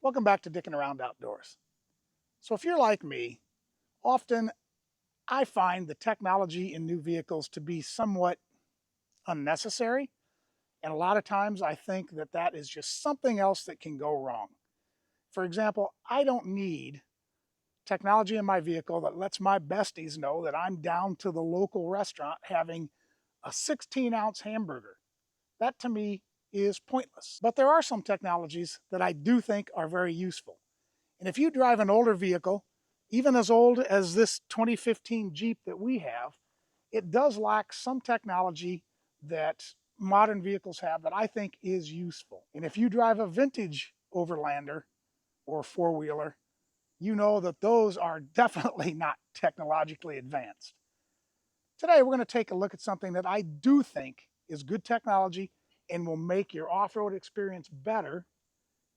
Welcome back to Dickin' Around Outdoors. So if you're like me, often I find the technology in new vehicles to be somewhat unnecessary. And a lot of times I think that that is just something else that can go wrong. For example, I don't need technology in my vehicle that lets my besties know that I'm down to the local restaurant having a 16-ounce hamburger. That to me is pointless. But there are some technologies that I do think are very useful. And if you drive an older vehicle, even as old as this 2015 Jeep that we have, it does lack some technology that modern vehicles have that I think is useful. And if you drive a vintage Overlander or four-wheeler, you know that those are definitely not technologically advanced. Today, we're going to take a look at something that I do think is good technology and will make your off-road experience better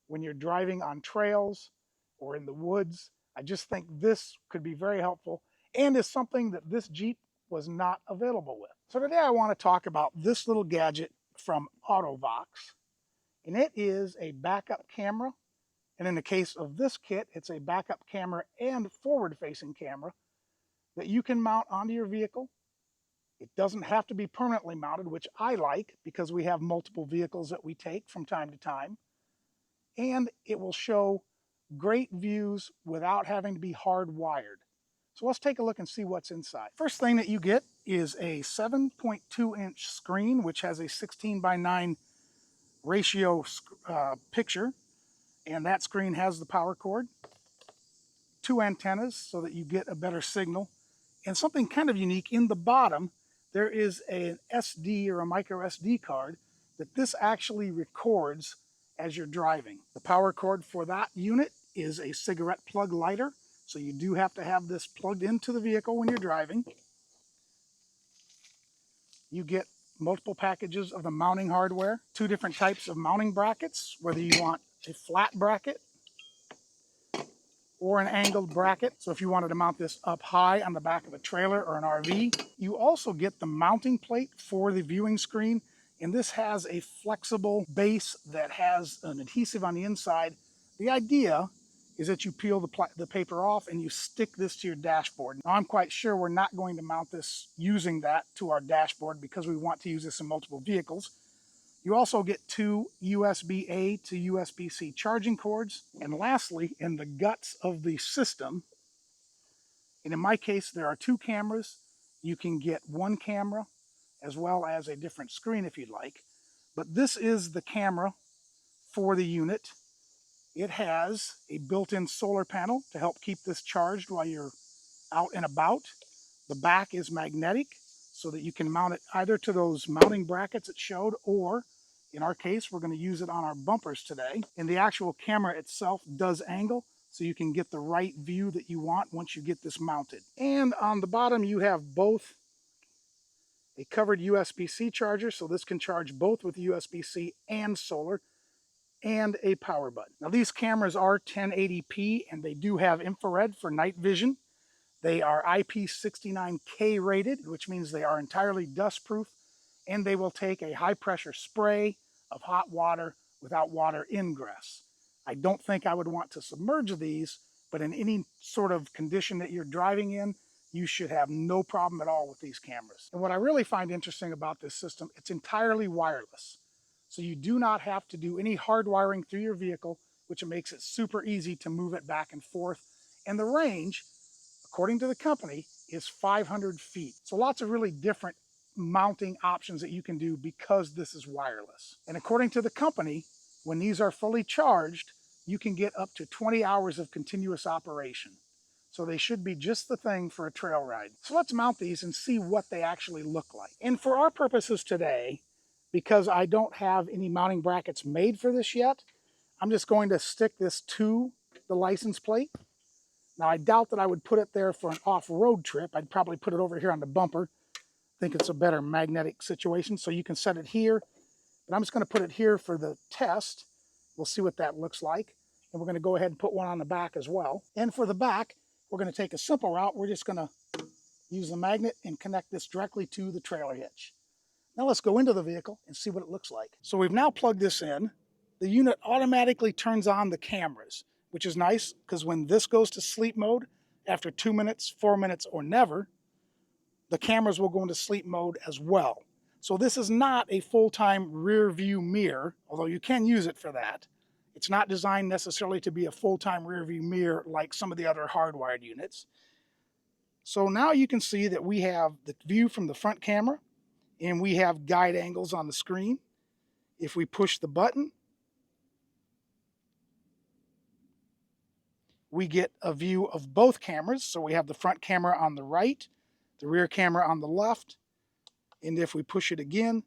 when you're driving on trails or in the woods. I just think this could be very helpful and is something that this Jeep was not available with. So today I want to talk about this little gadget from Autovox, and it is a backup camera. And in the case of this kit, it's a backup camera and forward-facing camera that you can mount onto your vehicle. It doesn't have to be permanently mounted, which I like because we have multiple vehicles that we take from time to time. And it will show great views without having to be hardwired. So let's take a look and see what's inside. First thing that you get is a 7.2-inch screen, which has a 16:9 ratio picture. And that screen has the power cord, two antennas so that you get a better signal. And something kind of unique, in the bottom, there is an SD or a micro SD card that this actually records as you're driving. The power cord for that unit is a cigarette plug lighter, so you do have to have this plugged into the vehicle when you're driving. You get multiple packages of the mounting hardware, two different types of mounting brackets, whether you want a flat bracket or an angled bracket. So if you wanted to mount this up high on the back of a trailer or an RV, you also get the mounting plate for the viewing screen. And this has a flexible base that has an adhesive on the inside. The idea is that you peel the paper off and you stick this to your dashboard. Now I'm quite sure we're not going to mount this using that to our dashboard because we want to use this in multiple vehicles. You also get two USB-A to USB-C charging cords. And lastly, in the guts of the system, and in my case, there are two cameras. You can get one camera as well as a different screen if you'd like. But this is the camera for the unit. It has a built-in solar panel to help keep this charged while you're out and about. The back is magnetic so that you can mount it either to those mounting brackets it showed, or in our case, we're going to use it on our bumpers today. And the actual camera itself does angle, so you can get the right view that you want once you get this mounted. And on the bottom, you have both a covered USB-C charger, so this can charge both with USB-C and solar, and a power button. Now these cameras are 1080p and they do have infrared for night vision. They are IP69K rated, which means they are entirely dust-proof, and they will take a high-pressure spray of hot water without water ingress. I don't think I would want to submerge these, but in any sort of condition that you're driving in, you should have no problem at all with these cameras. And what I really find interesting about this system, it's entirely wireless. So you do not have to do any hardwiring through your vehicle, which makes it super easy to move it back and forth. And the range, according to the company, is 500 feet. So lots of really different mounting options that you can do because this is wireless. And according to the company, when these are fully charged, you can get up to 20 hours of continuous operation. So they should be just the thing for a trail ride. So let's mount these and see what they actually look like. And for our purposes today, because I don't have any mounting brackets made for this yet, I'm just going to stick this to the license plate. Now, I doubt that I would put it there for an off-road trip. I'd probably put it over here on the bumper. I think it's a better magnetic situation, so you can set it here. But I'm just going to put it here for the test. We'll see what that looks like. And we're going to go ahead and put one on the back as well. And for the back, we're going to take a simple route. We're just going to use the magnet and connect this directly to the trailer hitch. Now let's go into the vehicle and see what it looks like. So we've now plugged this in. the unit automatically turns on the cameras, which is nice because when this goes to sleep mode, after 2 minutes, 4 minutes, or never, the cameras will go into sleep mode as well. So this is not a full-time rear view mirror, although you can use it for that. It's not designed necessarily to be a full-time rear view mirror like some of the other hardwired units. So now you can see that we have the view from the front camera and we have guide angles on the screen. If we push the button, we get a view of both cameras. So we have the front camera on the right, the rear camera on the left. And if we push it again,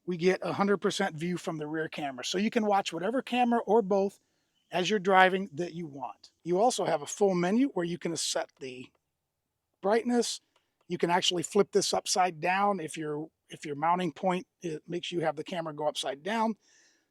we get 100% view from the rear camera. So you can watch whatever camera or both as you're driving that you want. You also have a full menu where you can set the brightness. You can actually flip this upside down if your mounting point it makes you have the camera go upside down.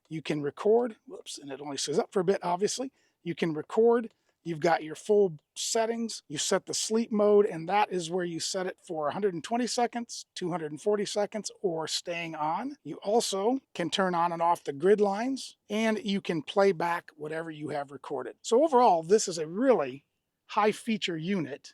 You can record, whoops, and it only says up for a bit, obviously. You can record. You've got your full settings. You set the sleep mode, and that is where you set it for 120 seconds, 240 seconds, or staying on. You also can turn on and off the grid lines, and you can play back whatever you have recorded. So overall, this is a really high feature unit.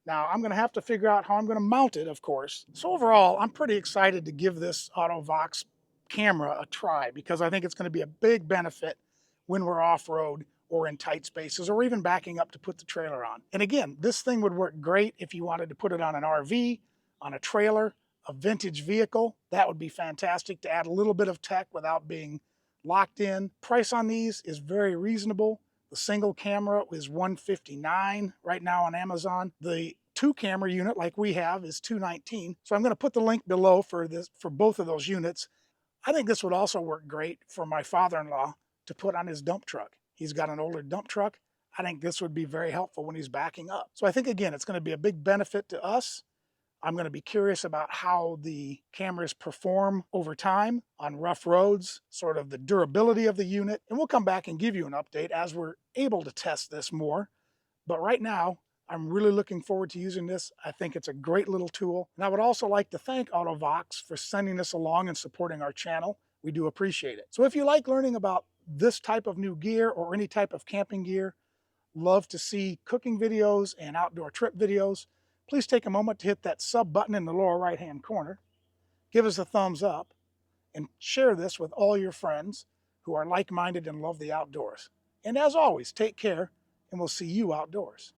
Now, I'm going to have to figure out how I'm going to mount it, of course. So overall, I'm pretty excited to give this Autovox camera a try because I think it's going to be a big benefit when we're off-road or in tight spaces or even backing up to put the trailer on. And again, this thing would work great if you wanted to put it on an RV, on a trailer, a vintage vehicle. That would be fantastic to add a little bit of tech without being locked in. Price on these is very reasonable. The single camera is $159 right now on Amazon. The 2-camera unit like we have is $219. So I'm going to put the link below for both of those units. I think this would also work great for my father-in-law to put on his dump truck. He's got an older dump truck. I think this would be very helpful when he's backing up. So I think, again, it's going to be a big benefit to us. I'm going to be curious about how the cameras perform over time on rough roads, sort of the durability of the unit. And we'll come back and give you an update as we're able to test this more. But right now, I'm really looking forward to using this. I think it's a great little tool. And I would also like to thank Autovox for sending this along and supporting our channel. We do appreciate it. So if you like learning about this type of new gear or any type of camping gear, love to see cooking videos and outdoor trip videos, please take a moment to hit that sub button in the lower right-hand corner. Give us a thumbs up and share this with all your friends who are like-minded and love the outdoors. And as always, take care, and we'll see you outdoors.